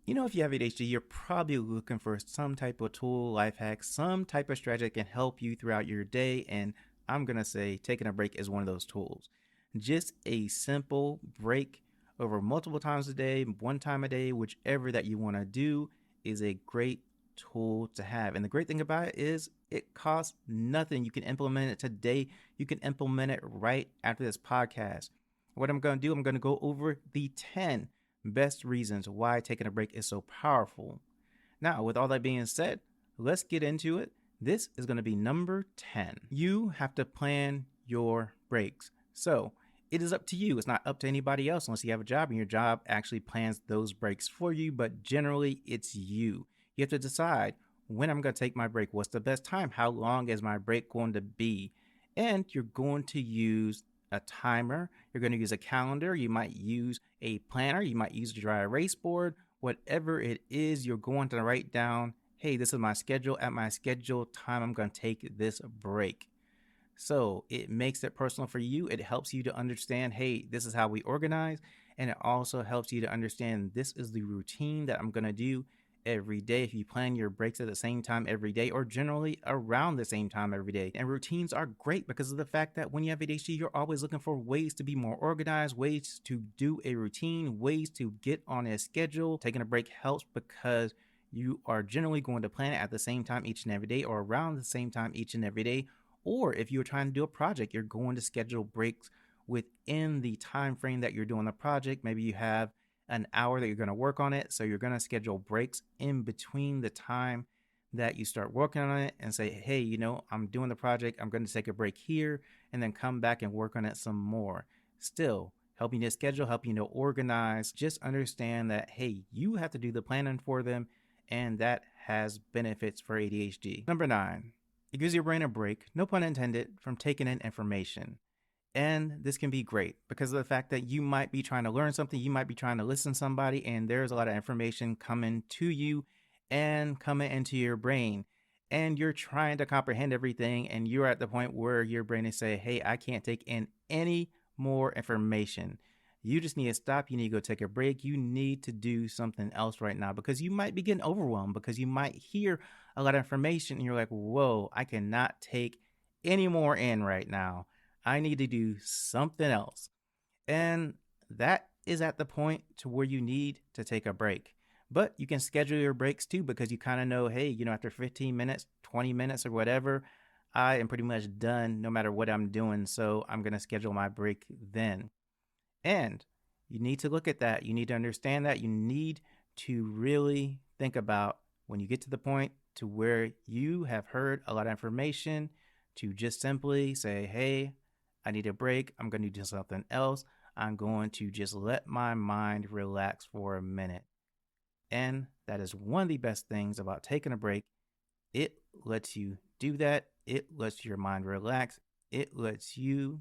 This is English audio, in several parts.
If you have ADHD, you're probably looking for some type of tool, life hack, some type of strategy that can help you throughout your day. And I'm going to say taking a break is one of those tools. Just a simple break over multiple times a day, one time a day, whichever that you want to do is a great tool to have. And the great thing about it is it costs nothing. You can implement it today. You can implement it right after this podcast. What I'm going to do, I'm going to go over the 10 best reasons why taking a break is so powerful. Now, with all that being said, let's get into it. This is going to be number 10. You have to plan your breaks. So it is up to you. It's not up to anybody else unless you have a job and your job actually plans those breaks for you. But generally, it's you. You have to decide when I'm going to take my break. What's the best time? How long is my break going to be? And you're going to use a timer. You're going to use a calendar. You might use a planner. You might use a dry erase board. Whatever it is, you're going to write down, hey, this is my schedule. At my scheduled time, I'm going to take this break. So it makes it personal for you. It helps you to understand, hey, this is how we organize. And it also helps you to understand this is the routine that I'm going to do every day. If you plan your breaks at the same time every day, or generally around the same time every day. And routines are great because of the fact that when you have ADHD, you're always looking for ways to be more organized, ways to do a routine, ways to get on a schedule. Taking a break helps because you are generally going to plan it at the same time each and every day, or around the same time each and every day. Or if you're trying to do a project, you're going to schedule breaks within the time frame that you're doing the project. Maybe you have an hour that you're going to work on it. So you're going to schedule breaks in between the time that you start working on it and say, hey, I'm doing the project. I'm going to take a break here and then come back and work on it some more. Still helping you to schedule, helping you to organize. Just understand that, hey, you have to do the planning for them. And that has benefits for ADHD. Number 9, it gives your brain a break, no pun intended, from taking in information. And this can be great because of the fact that you might be trying to learn something, you might be trying to listen to somebody, and there's a lot of information coming to you and coming into your brain. And you're trying to comprehend everything, and you're at the point where your brain is saying, hey, I can't take in any more information. You just need to stop. You need to go take a break. You need to do something else right now because you might be getting overwhelmed because you might hear a lot of information and you're like, whoa, I cannot take any more in right now. I need to do something else. And that is at the point to where you need to take a break. But you can schedule your breaks too because you kind of know, hey, after 15 minutes, 20 minutes or whatever, I am pretty much done no matter what I'm doing. So I'm going to schedule my break then. And you need to look at that. You need to understand that. You need to really think about when you get to the point to where you have heard a lot of information to just simply say, hey, I need a break. I'm going to do something else. I'm going to just let my mind relax for a minute. And that is one of the best things about taking a break. It lets you do that. It lets your mind relax. It lets you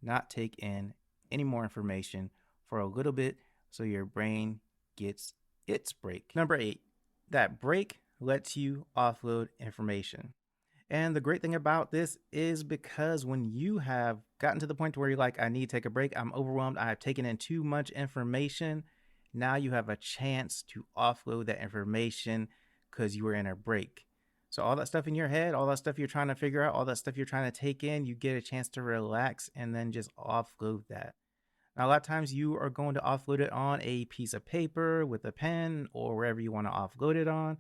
not take in any more information for a little bit so your brain gets its break. Number 8, that break lets you offload information. And the great thing about this is because when you have gotten to the point where you're like, I need to take a break, I'm overwhelmed, I have taken in too much information, now you have a chance to offload that information because you were in a break. So all that stuff in your head, all that stuff you're trying to figure out, all that stuff you're trying to take in, you get a chance to relax and then just offload that. Now, a lot of times you are going to offload it on a piece of paper with a pen or wherever you want to offload it on,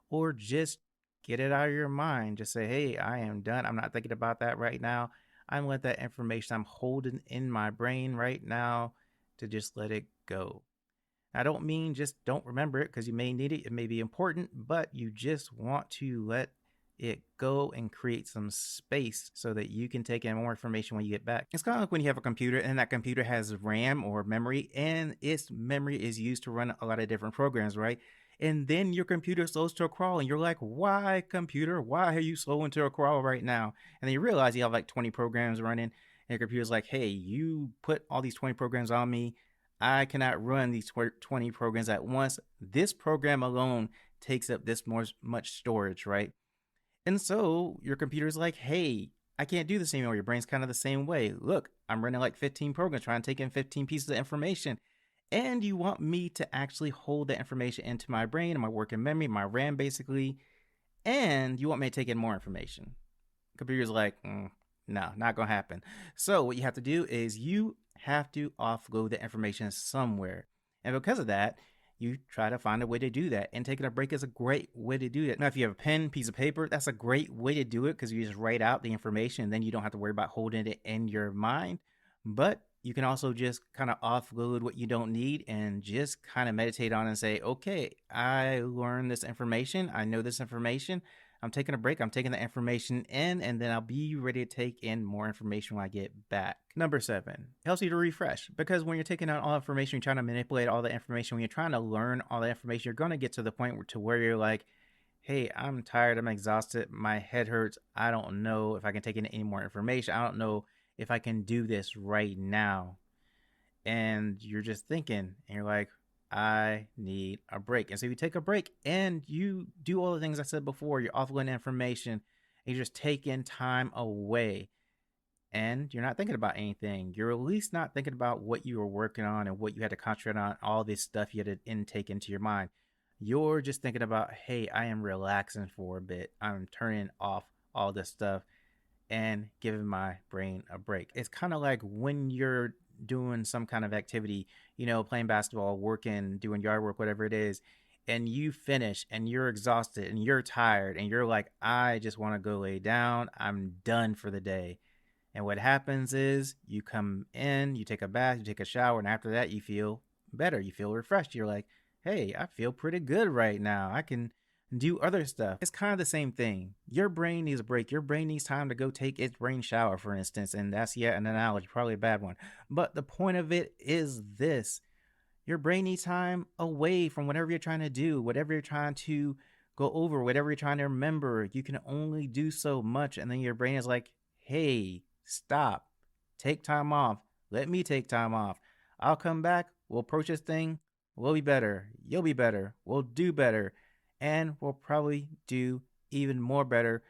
or just get it out of your mind. Just say, hey, I am done. I'm not thinking about that right now. I'm letting that information I'm holding in my brain right now to just let it go. I don't mean just don't remember it because you may need it. It may be important, but you just want to let it go and create some space so that you can take in more information when you get back. It's kind of like when you have a computer and that computer has RAM or memory, and its memory is used to run a lot of different programs, right? And then your computer slows to a crawl and you're like, why, computer? Why are you slowing to a crawl right now? And then you realize you have like 20 programs running and your computer's like, hey, you put all these 20 programs on me. I cannot run these 20 programs at once. This program alone takes up this much storage, right? And so your computer's like, hey, I can't do this anymore. Your brain's kind of the same way. Look, I'm running like 15 programs trying to take in 15 pieces of information. And you want me to actually hold that information into my brain and my working memory, my RAM basically, and you want me to take in more information. Computer's like, no, not gonna happen. So what you have to do is you have to offload the information somewhere. And because of that, you try to find a way to do that. And taking a break is a great way to do it. Now, if you have a pen, piece of paper, that's a great way to do it because you just write out the information and then you don't have to worry about holding it in your mind. But you can also just kind of offload what you don't need and just kind of meditate on and say, okay, I learned this information. I know this information. I'm taking a break. I'm taking the information in, and then I'll be ready to take in more information when I get back. Number 7, it helps you to refresh, because when you're taking out all information, you're trying to manipulate all the information. When you're trying to learn all the information, you're going to get to the point where you're like, hey, I'm tired. I'm exhausted. My head hurts. I don't know if I can take in any more information. I don't know if I can do this right now. And you're just thinking, and you're like, I need a break. And so you take a break and you do all the things I said before. You're offloading information, and you're just taking time away. And you're not thinking about anything. You're at least not thinking about what you were working on and what you had to concentrate on, all this stuff you had to intake into your mind. You're just thinking about, hey, I am relaxing for a bit. I'm turning off all this stuff and giving my brain a break. It's kind of like when you're doing some kind of activity, playing basketball, working, doing yard work, whatever it is, and you finish and you're exhausted and you're tired and you're like, I just want to go lay down. I'm done for the day. And what happens is you come in, you take a bath, you take a shower, and after that you feel better. You feel refreshed. You're like, hey, I feel pretty good right now. I can do other stuff. It's kind of the same thing. Your brain needs a break. Your brain needs time to go take its brain shower, for instance. And that's yet an analogy, probably a bad one. But the point of it is this. Your brain needs time away from whatever you're trying to do, whatever you're trying to go over, whatever you're trying to remember. You can only do so much. And then your brain is like, hey, stop. Take time off. Let me take time off. I'll come back. We'll approach this thing. We'll be better. You'll be better. We'll do better. And we'll probably do even more better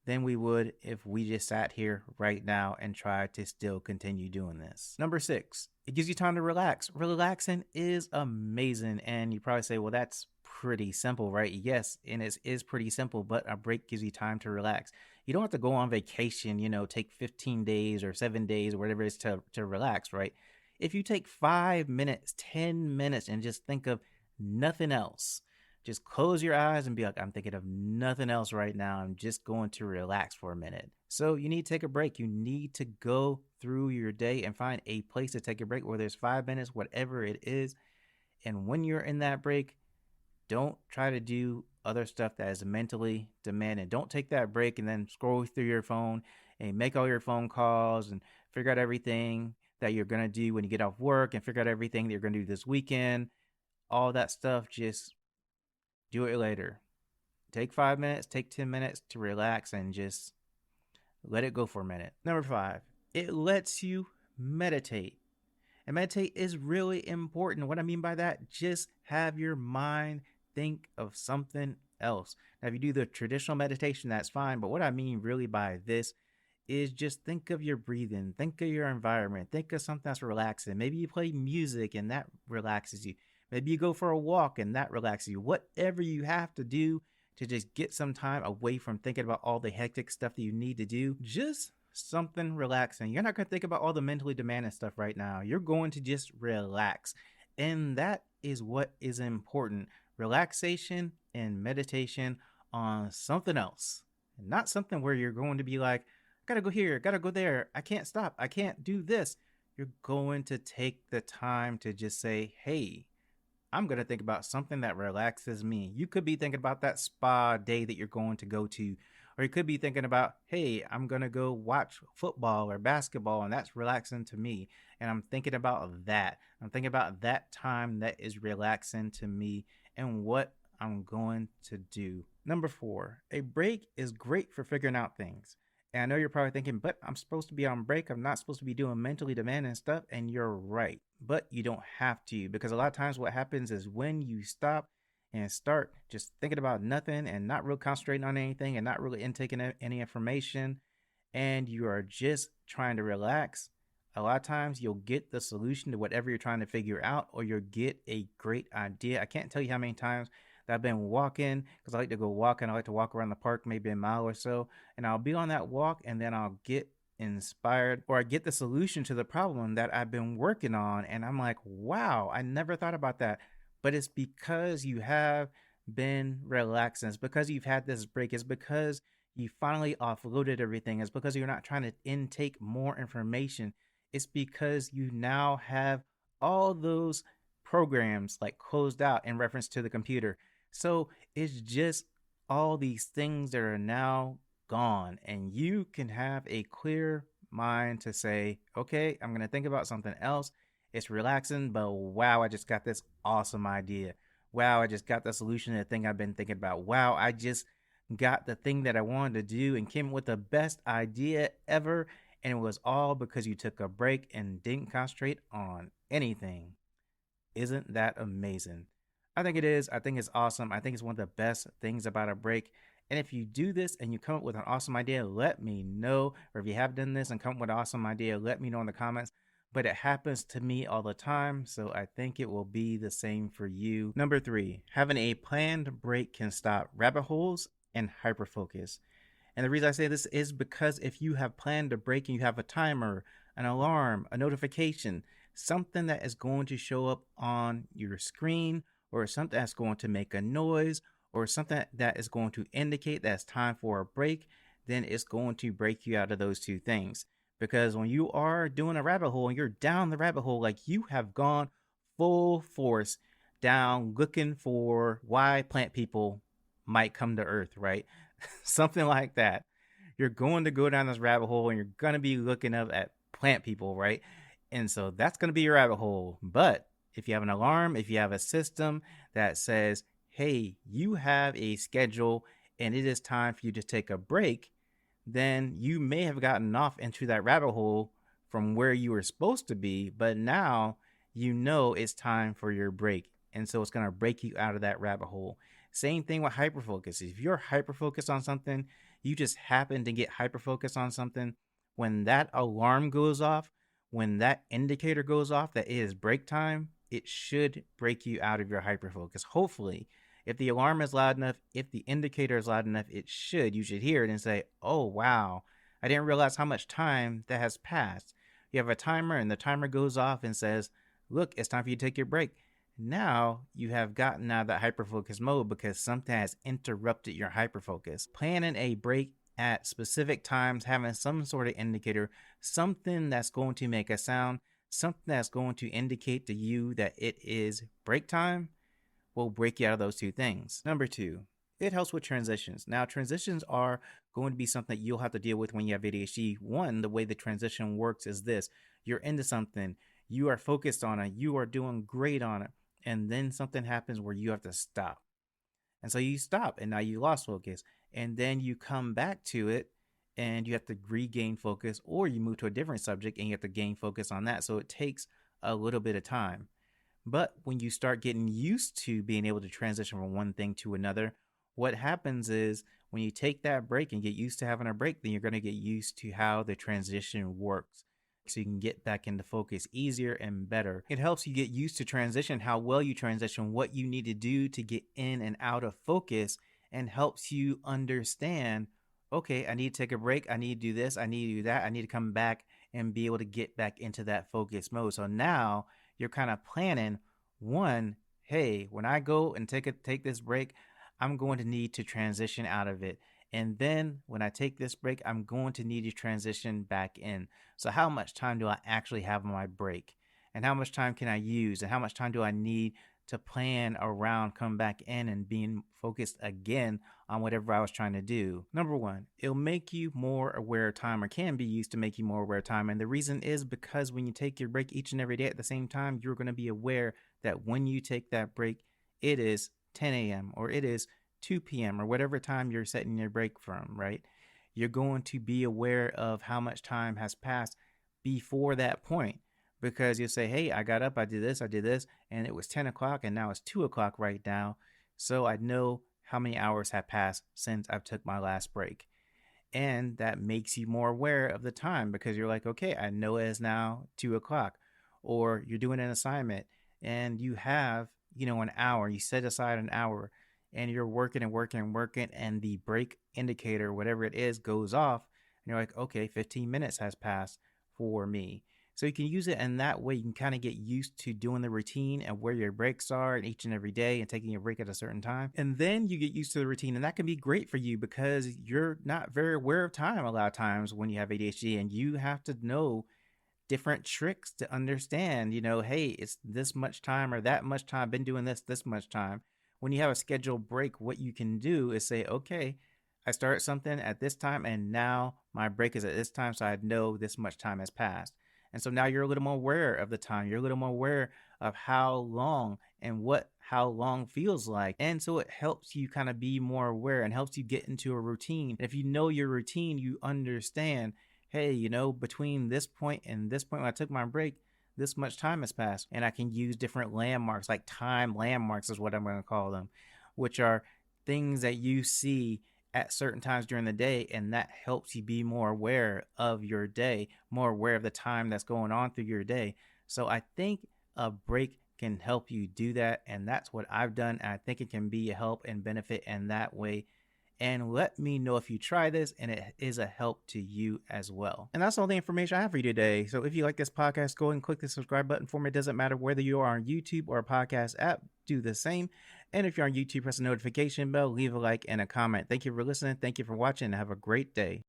than we would if we just sat here right now and tried to still continue doing this. Number 6, it gives you time to relax. Relaxing is amazing. And you probably say, well, that's pretty simple, right? Yes, and it is pretty simple, but a break gives you time to relax. You don't have to go on vacation, take 15 days or 7 days or whatever it is to relax, right? If you take 5 minutes, 10 minutes, and just think of nothing else, just close your eyes and be like, I'm thinking of nothing else right now. I'm just going to relax for a minute. So you need to take a break. You need to go through your day and find a place to take a break, whether it's 5 minutes, whatever it is. And when you're in that break, don't try to do other stuff that is mentally demanding. Don't take that break and then scroll through your phone and make all your phone calls and figure out everything that you're going to do when you get off work and figure out everything that you're going to do this weekend. All that stuff, just do it later. Take 5 minutes, take 10 minutes to relax and just let it go for a minute. Number 5, it lets you meditate. And meditate is really important. What I mean by that, just have your mind think of something else. Now, if you do the traditional meditation, that's fine. But what I mean really by this is just think of your breathing, think of your environment, think of something that's relaxing. Maybe you play music and that relaxes you. Maybe you go for a walk and that relaxes you. Whatever you have to do to just get some time away from thinking about all the hectic stuff that you need to do, just something relaxing. You're not going to think about all the mentally demanding stuff right now. You're going to just relax. And that is what is important. Relaxation and meditation on something else. Not something where you're going to be like, gotta go here, gotta go there. I can't stop. I can't do this. You're going to take the time to just say, hey, I'm going to think about something that relaxes me. You could be thinking about that spa day that you're going to go to. Or you could be thinking about, hey, I'm going to go watch football or basketball, and that's relaxing to me. And I'm thinking about that. I'm thinking about that time that is relaxing to me and what I'm going to do. Number 4, a break is great for figuring out things. And I know you're probably thinking, but I'm supposed to be on break. I'm not supposed to be doing mentally demanding stuff. And you're right. But you don't have to, because a lot of times what happens is when you stop and start just thinking about nothing and not really concentrating on anything and not really intaking any information, and you are just trying to relax, A lot of times you'll get the solution to whatever you're trying to figure out, or you'll get a great idea. I can't tell you how many times that I've been walking, because I like to go walking. I like to walk around the park maybe a mile or so, and I'll be on that walk and then I'll get inspired, or I get the solution to the problem that I've been working on. And I'm like, wow, I never thought about that. But it's because you have been relaxing. It's because you've had this break. It's because you finally offloaded everything. It's because you're not trying to intake more information. It's because you now have all those programs like closed out in reference to the computer. So it's just all these things that are now gone, and you can have a clear mind to say, okay, I'm going to think about something else. It's relaxing, but wow, I just got this awesome idea. Wow, I just got the solution to the thing I've been thinking about. Wow, I just got the thing that I wanted to do and came up with the best idea ever. And it was all because you took a break and didn't concentrate on anything. Isn't that amazing? I think it is. I think it's awesome. I think it's one of the best things about a break. And if you do this and you come up with an awesome idea, let me know. Or if you have done this and come up with an awesome idea, let me know in the comments. But it happens to me all the time, so I think it will be the same for you. Number 3, having a planned break can stop rabbit holes and hyperfocus. And the reason I say this is because if you have planned a break and you have a timer, an alarm, a notification, something that is going to show up on your screen, or something that's going to make a noise, or something that is going to indicate that it's time for a break, then it's going to break you out of those two things. Because when you are doing a rabbit hole and you're down the rabbit hole, like you have gone full force down looking for why plant people might come to Earth, right? Something like that. You're going to go down this rabbit hole and you're going to be looking up at plant people, right? And so that's going to be your rabbit hole. But if you have an alarm, if you have a system that says, hey, you have a schedule and it is time for you to take a break, then you may have gotten off into that rabbit hole from where you were supposed to be, but now you know it's time for your break. And so it's going to break you out of that rabbit hole. Same thing with hyperfocus. If you're hyperfocused on something, you just happen to get hyperfocused on something, when that alarm goes off, when that indicator goes off that it is break time, it should break you out of your hyperfocus. Hopefully, if the alarm is loud enough, if the indicator is loud enough, you should hear it and say, oh, wow, I didn't realize how much time that has passed. You have a timer and the timer goes off and says, look, it's time for you to take your break. Now you have gotten out of that hyperfocus mode because something has interrupted your hyperfocus. Planning a break at specific times, having some sort of indicator, something that's going to make a sound, something that's going to indicate to you that it is break time, will break you out of those two things. Number 2, it helps with transitions. Now, transitions are going to be something that you'll have to deal with when you have ADHD. One, the way the transition works is this. You're into something, you are focused on it, you are doing great on it, and then something happens where you have to stop. And so you stop, and now you lost focus. And then you come back to it, and you have to regain focus, or you move to a different subject, and you have to gain focus on that. So it takes a little bit of time. But when you start getting used to being able to transition from one thing to another, what happens is when you take that break and get used to having a break, then you're going to get used to how the transition works. So you can get back into focus easier and better. It helps you get used to transition, how well you transition, what you need to do to get in and out of focus, and helps you understand, okay, I need to take a break. I need to do this. I need to do that. I need to come back and be able to get back into that focus mode. So now you're kind of planning, one, hey, when I go and take this break, I'm going to need to transition out of it. And then when I take this break, I'm going to need to transition back in. So how much time do I actually have on my break? And how much time can I use? And how much time do I need to plan around, come back in and being focused again on whatever I was trying to do? Number 1, it'll make you more aware of time, or can be used to make you more aware of time. And the reason is because when you take your break each and every day at the same time, you're going to be aware that when you take that break, it is 10 a.m. or it is 2 p.m. or whatever time you're setting your break from, right? You're going to be aware of how much time has passed before that point, because you'll say, hey, I got up, I did this, and it was 10 o'clock and now it's 2 o'clock right now. So I know how many hours have passed since I've took my last break. And that makes you more aware of the time because you're like, okay, I know it is now 2 o'clock, or you're doing an assignment and you have, an hour, you set aside an hour and you're working and working and working, and the break indicator, whatever it is, goes off. And you're like, okay, 15 minutes has passed for me. So you can use it in that way. You can kind of get used to doing the routine and where your breaks are each and every day and taking a break at a certain time. And then you get used to the routine. And that can be great for you because you're not very aware of time a lot of times when you have ADHD, and you have to know different tricks to understand, hey, it's this much time or that much time. I've been doing this much time. When you have a scheduled break, what you can do is say, okay, I started something at this time and now my break is at this time. So I know this much time has passed. And so now you're a little more aware of the time. You're a little more aware of how long and what how long feels like. And so it helps you kind of be more aware and helps you get into a routine. And if you know your routine, you understand, hey, between this point and this point when I took my break, this much time has passed. And I can use different landmarks, like time landmarks is what I'm going to call them, which are things that you see at certain times during the day, and that helps you be more aware of your day, more aware of the time that's going on through your day. So I think a break can help you do that, and that's what I've done, and I think it can be a help and benefit in that way. And let me know if you try this and it is a help to you as well. And that's all the information I have for you today. So if you like this podcast, go and click the subscribe button for me. It doesn't matter whether you are on YouTube or a podcast app, do the same. And if you're on YouTube, press the notification bell, leave a like and a comment. Thank you for listening. Thank you for watching, and have a great day.